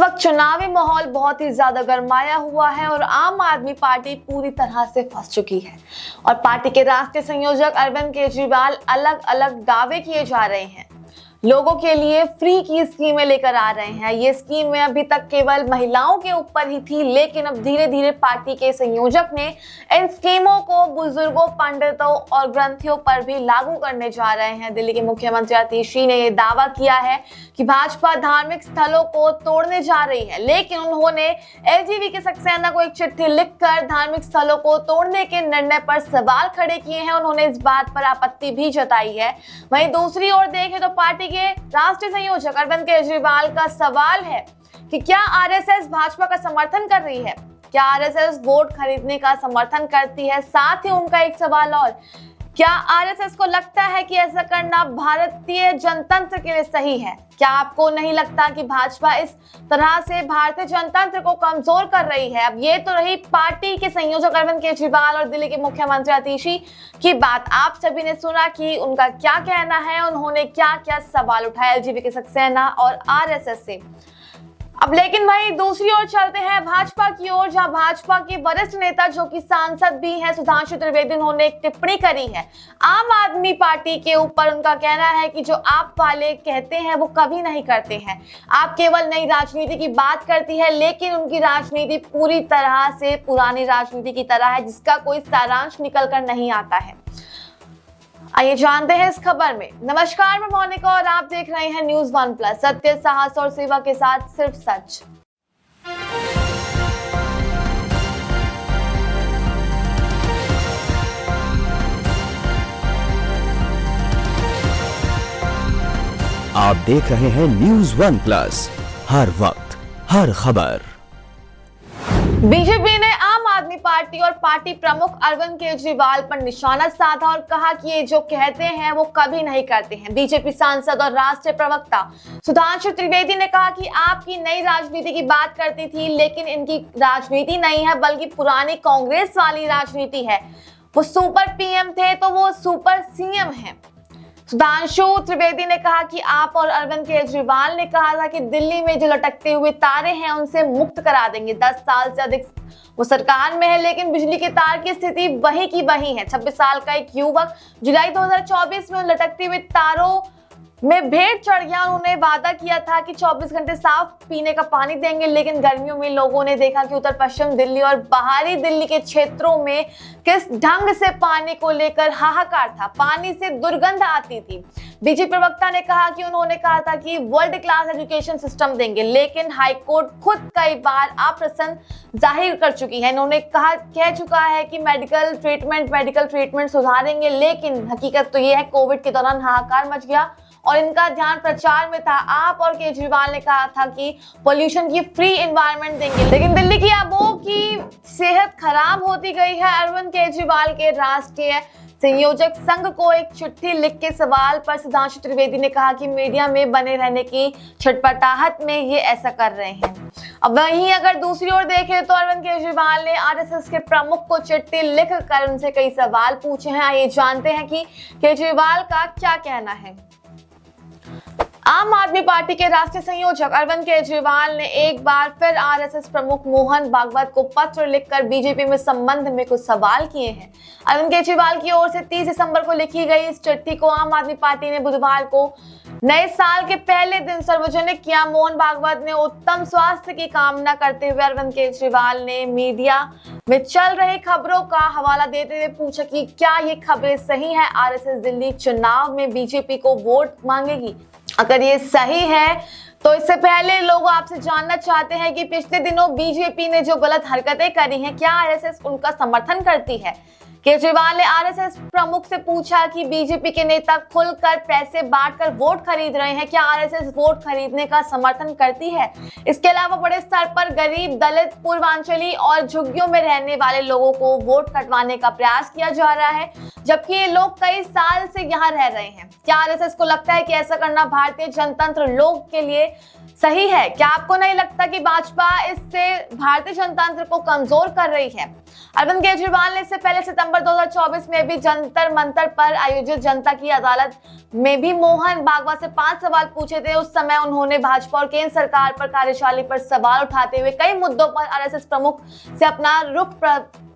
वक्त चुनावी माहौल बहुत ही ज्यादा गरमाया हुआ है और आम आदमी पार्टी पूरी तरह से फंस चुकी है और पार्टी के राष्ट्रीय संयोजक अरविंद केजरीवाल अलग अलग दावे किए जा रहे हैं। लोगों के लिए फ्री की स्कीमें लेकर आ रहे हैं। ये स्कीमें अभी तक केवल महिलाओं के ऊपर ही थी, लेकिन अब धीरे धीरे पार्टी के संयोजक ने इन स्कीमों को बुजुर्गों, पंडितों और ग्रंथियों पर भी लागू करने जा रहे हैं। दिल्ली के मुख्यमंत्री आतिशी ने यह दावा किया है कि भाजपा धार्मिक स्थलों को तोड़ने जा रही है, लेकिन उन्होंने एलजेवी के सक्सेना को एक चिट्ठी लिखकर धार्मिक स्थलों को तोड़ने के निर्णय पर सवाल खड़े किए हैं। उन्होंने इस बात पर आपत्ति भी जताई है। वहीं दूसरी ओर देखें तो पार्टी के राष्ट्रीय संयोजक अरविंद केजरीवाल का सवाल है कि क्या आरएसएस भाजपा का समर्थन कर रही है, क्या आरएसएस वोट खरीदने का समर्थन करती है। साथ ही उनका एक सवाल और, क्या आरएसएस को लगता है कि ऐसा करना भारतीय जनतंत्र के लिए सही है? क्या आपको नहीं लगता कि भाजपा इस तरह से भारतीय जनतंत्र को कमजोर कर रही है? अब ये तो रही पार्टी के संयोजक अरविंद केजरीवाल और दिल्ली के मुख्यमंत्री आतिशी की बात। आप सभी ने सुना कि उनका क्या कहना है, उन्होंने क्या क्या सवाल उठाए एलजेवी के सक्सेना और आरएसएस से। अब लेकिन वहीं दूसरी ओर चलते हैं भाजपा की ओर, जहां भाजपा के वरिष्ठ नेता जो कि सांसद भी हैं सुधांशु त्रिवेदी, उन्होंने एक टिप्पणी करी है आम आदमी पार्टी के ऊपर। उनका कहना है कि जो आप वाले कहते हैं वो कभी नहीं करते हैं। आप केवल नई राजनीति की बात करती है, लेकिन उनकी राजनीति पूरी तरह से पुरानी राजनीति की तरह है, जिसका कोई सारांश निकल कर नहीं आता है। आइए जानते हैं इस खबर में। नमस्कार, मैं मोनिका और आप देख रहे हैं न्यूज़ वन प्लस, सत्य, साहस और सेवा के साथ सिर्फ सच। आप देख रहे हैं न्यूज़ वन प्लस, हर वक्त हर खबर। बीजेपी ने आम आदमी पार्टी और पार्टी प्रमुख अरविंद केजरीवाल पर निशाना साधा और कहा कि ये जो कहते हैं वो कभी नहीं करते हैं। बीजेपी सांसद और राष्ट्रीय प्रवक्ता सुधांशु त्रिवेदी ने कहा कि आपकी नई राजनीति की बात करती थी, लेकिन इनकी राजनीति नहीं है बल्कि पुरानी कांग्रेस वाली राजनीति है। वो सुपर पीएम थे तो वो सुपर सीएम है। सुधांशु त्रिवेदी ने कहा कि आप और अरविंद केजरीवाल ने कहा था कि दिल्ली में जो लटकते हुए तारे हैं उनसे मुक्त करा देंगे। 10 साल से अधिक वो सरकार में है, लेकिन बिजली के तार की स्थिति वही की वही है। 26 साल का एक युवक जुलाई 2024 में उन लटकते हुए तारों में भेड़ चढ़ गया। उन्होंने वादा किया था कि 24 घंटे साफ पीने का पानी देंगे, लेकिन गर्मियों में लोगों ने देखा कि उत्तर पश्चिम दिल्ली और बाहरी दिल्ली के क्षेत्रों में किस ढंग से पानी को लेकर हाहाकार था। पानी से दुर्गंध आती थी। बीजेपी प्रवक्ता ने कहा कि उन्होंने कहा था कि वर्ल्ड क्लास एजुकेशन सिस्टम देंगे, लेकिन हाईकोर्ट खुद कई बार अप्रसन्न जाहिर कर चुकी है। इन्होंने कह चुका है कि मेडिकल ट्रीटमेंट सुधारेंगे, लेकिन हकीकत तो ये है कोविड के दौरान हाहाकार मच गया और इनका ध्यान प्रचार में था। आप और केजरीवाल ने कहा था कि पोल्यूशन की फ्री एनवायरनमेंट देंगे, लेकिन दिल्ली की आबों की सेहत खराब होती गई है। अरविंद केजरीवाल के राष्ट्रीय संयोजक संघ को एक चिट्ठी लिख के सवाल पर सुधांशु त्रिवेदी ने कहा कि मीडिया में बने रहने की छटपटाहट में ये ऐसा कर रहे हैं। अब वहीं अगर दूसरी ओर देखें तो अरविंद केजरीवाल ने आरएसएस के प्रमुख को चिट्ठी लिखकर उनसे कई सवाल पूछे हैं। आइए जानते हैं कि केजरीवाल का क्या कहना है। आम आदमी पार्टी के राष्ट्रीय संयोजक अरविंद केजरीवाल ने एक बार फिर आरएसएस प्रमुख मोहन भागवत को पत्र लिखकर बीजेपी में संबंध में कुछ सवाल किए हैं। अरविंद केजरीवाल की ओर से 30 दिसंबर को लिखी गई इस चिट्ठी को आम आदमी पार्टी ने बुधवार को नए साल के पहले दिन सार्वजनिक किया। मोहन भागवत ने उत्तम स्वास्थ्य की कामना करते हुए अरविंद केजरीवाल ने मीडिया में चल रही खबरों का हवाला देते हुए पूछा कि क्या ये खबरें सही है, आरएसएस दिल्ली चुनाव में बीजेपी को वोट मांगेगी? अगर ये सही है तो इससे पहले लोग आपसे जानना चाहते हैं कि पिछले दिनों बीजेपी ने जो गलत हरकतें करी हैं, क्या आरएसएस उनका समर्थन करती है? केजरीवाल ने आरएसएस प्रमुख से पूछा कि बीजेपी के नेता खुलकर पैसे बांटकर वोट खरीद रहे हैं, क्या आरएसएस वोट खरीदने का समर्थन करती है? इसके अलावा बड़े स्तर पर गरीब, दलित, पूर्वांचली और झुग्गियों में रहने वाले लोगों को वोट कटवाने का प्रयास किया जा रहा है, जबकि ये लोग कई साल से यहाँ रह रहे हैं। क्या आरएसएस को लगता है कि ऐसा करना भारतीय जनतंत्र लोग के लिए सही है? क्या आपको नहीं लगता कि भाजपा इससे भारतीय जनतंत्र को कमजोर कर रही है? अरविंद केजरीवाल ने इससे पहले सितंबर 2024 में भी जंतर मंतर पर आयोजित जनता की अदालत में भी मोहन भागवत से 5 सवाल पूछे थे। उस समय उन्होंने भाजपा और केंद्र सरकार पर कार्यशैली पर सवाल उठाते हुए कई मुद्दों पर आरएसएस प्रमुख से अपना रुख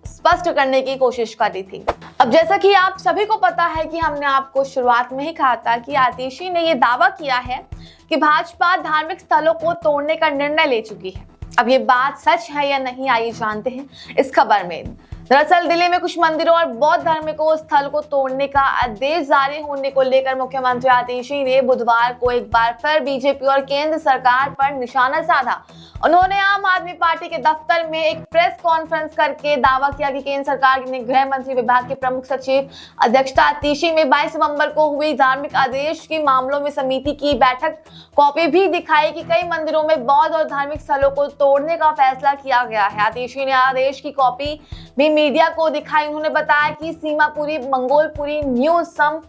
स्पष्ट करने की कोशिश करी थी। अब जैसा कि आप सभी को पता है कि हमने आपको शुरुआत में ही कहा था कि आतिशी ने यह दावा किया है कि भाजपा धार्मिक स्थलों को तोड़ने का निर्णय ले चुकी है। अब ये बात सच है या नहीं, आइए जानते हैं इस खबर में। दरअसल दिल्ली में कुछ मंदिरों और बौद्ध धार्मिक स्थल को तोड़ने का आदेश जारी होने को लेकर मुख्यमंत्री आतिशी ने बुधवार को एक बार फिर बीजेपी और केंद्र सरकार पर निशाना साधा। उन्होंने आम आदमी पार्टी के दफ्तर में एक प्रेस कॉन्फ्रेंस करके दावा किया कि केंद्र सरकार ने गृह मंत्री विभाग के प्रमुख सचिव अध्यक्षता आतिशी में 22 नवंबर को हुई धार्मिक आदेश के मामलों में समिति की बैठक कॉपी भी दिखाई कि कई मंदिरों में बौद्ध और धार्मिक स्थलों को तोड़ने का फैसला किया गया है। आतिशी ने आदेश की कॉपी भी मीडिया को दिखाई। उन्होंने बताया कि सीमापुरी, मंगोलपुरी, न्यू सम,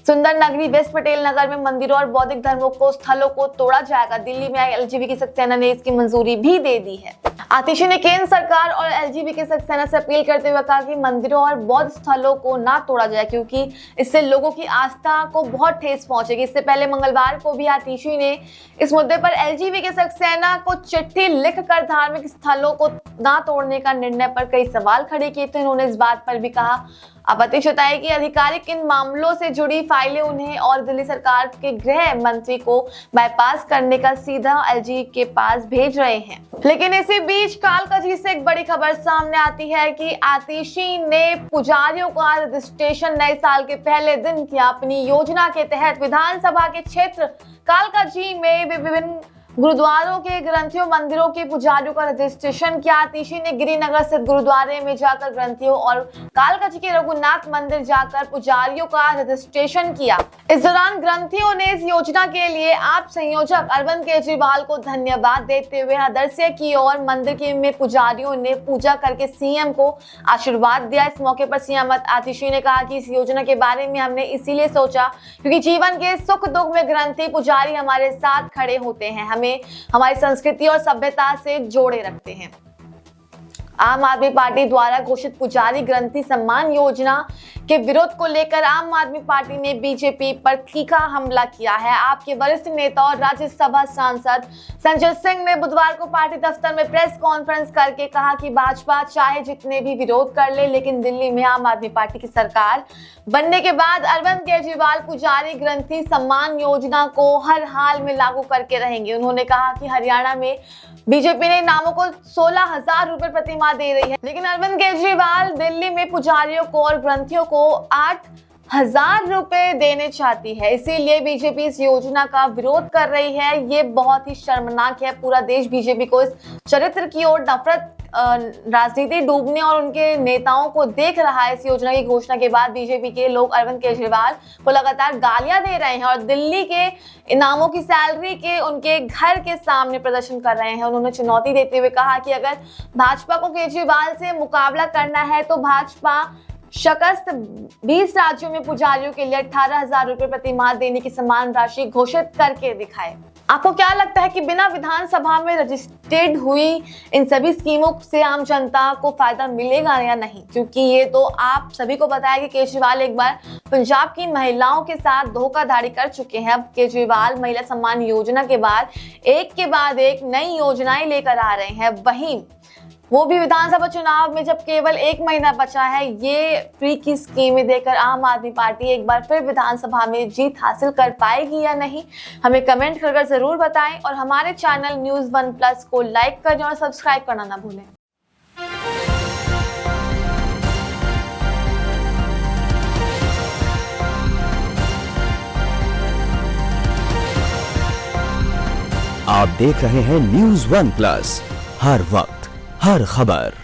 सुंदर नगरी, वेस्ट पटेल नगर में मंदिरों और बौद्धिक धर्मों को स्थलों को तोड़ा जाएगा। दिल्ली में एलजीबी सक्सेना ने इसकी मंजूरी भी दे दी है। आतिशी ने केंद्र सरकार और एलजीबी सक्सेना से अपील करते हुए कहा कि मंदिरों और बौद्ध स्थलों को ना तोड़ा जाए क्योंकि इससे लोगों की आस्था को बहुत ठेस पहुंचेगी। इससे पहले मंगलवार को भी आतिशी ने इस मुद्दे पर एलजीबी सक्सेना को चिट्ठी लिखकर धार्मिक स्थलों को ना तोड़ने का निर्णय पर कई सवाल खड़े किए थे। उन्होंने इस बात पर भी कहा आपत्ति जताई कि आधिकारिक इन मामलों से जुड़ी फाइलें उन्हें और दिल्ली सरकार के गृह मंत्री को बाईपास करने का सीधा एलजी के पास भेज रहे हैं। लेकिन इसी बीच कालकाजी से एक बड़ी खबर सामने आती है कि आतिशी ने पुजारियों का रजिस्ट्रेशन नए साल के पहले दिन किया। अपनी योजना के तहत विधानसभा के क्षेत्र कालकाजी में विभिन्न गुरुद्वारों के ग्रंथियों, मंदिरों के पुजारियों का रजिस्ट्रेशन किया। आतिशी ने गिरिनगर स्थित गुरुद्वारे में जाकर ग्रंथियों और कालकाजी के रघुनाथ मंदिर जाकर पुजारियों का रजिस्ट्रेशन किया। इस दौरान ग्रंथियों ने इस योजना के लिए आप संयोजक अरविंद केजरीवाल को धन्यवाद देते हुए आदर्श की और मंदिर में पुजारियों ने पूजा करके सीएम को आशीर्वाद दिया। इस मौके पर सीएम आतिशी ने कहा कि इस योजना के बारे में हमने इसीलिए सोचा क्योंकि जीवन के सुख दुख में ग्रंथी पुजारी हमारे साथ खड़े होते हैं, हमें हमारी संस्कृति और सभ्यता से जोड़े रखते हैं। आम आदमी पार्टी द्वारा घोषित पुजारी ग्रंथी सम्मान योजना के विरोध को लेकर आम आदमी पार्टी ने बीजेपी पर तीखा हमला किया है। आपके वरिष्ठ नेता और राज्यसभा सांसद संजय सिंह ने बुधवार को पार्टी दफ्तर में प्रेस कॉन्फ्रेंस करके कहा कि भाजपा चाहे जितने भी विरोध कर ले, लेकिन दिल्ली में आम आदमी पार्टी की सरकार बनने के बाद अरविंद केजरीवाल पुजारी ग्रंथी सम्मान योजना को हर हाल में लागू करके रहेंगे। उन्होंने कहा कि हरियाणा में बीजेपी ने नामों को 16,000 रुपए प्रतिमाह दे रही है, लेकिन अरविंद केजरीवाल दिल्ली में पुजारियों को और ग्रंथियों को 8,000 रुपए देने चाहती है। इसीलिए बीजेपी इस योजना का विरोध कर रही है। ये बहुत ही शर्मनाक है। पूरा देश बीजेपी को इस चरित्र की ओर नफरत राजनीति डूबने और उनके नेताओं को देख रहा है। इस योजना की घोषणा के बाद बीजेपी के लोग अरविंद केजरीवाल को लगातार गालियां दे रहे हैं और दिल्ली के इनामों की सैलरी के उनके घर के सामने प्रदर्शन कर रहे हैं। उन्होंने चुनौती देते हुए कहा कि अगर भाजपा को केजरीवाल से मुकाबला करना है तो भाजपा शकस्त 20 राज्यों में पुजारियों के लिए 18,000 रुपए प्रतिमाह देने की समान राशि घोषित करके दिखाए। आपको क्या लगता है कि बिना विधानसभा में रजिस्टर्ड हुई इन सभी स्कीमों से आम जनता को फायदा मिलेगा या नहीं? क्योंकि ये तो आप सभी को पता है कि केजरीवाल एक बार पंजाब की महिलाओं के साथ धोखाधड़ी कर चुके हैं। अब केजरीवाल महिला सम्मान योजना के बाद एक नई योजनाएं लेकर आ रहे हैं, वहीं वो भी विधानसभा चुनाव में जब केवल 1 महीना बचा है। ये फ्री की स्कीमें देकर आम आदमी पार्टी एक बार फिर विधानसभा में जीत हासिल कर पाएगी या नहीं, हमें कमेंट कर जरूर बताएं और हमारे चैनल न्यूज़ 1 प्लस को लाइक करें और सब्सक्राइब करना ना भूलें। आप देख रहे हैं न्यूज़ 1 प्लस, हर वक्त हर खबर।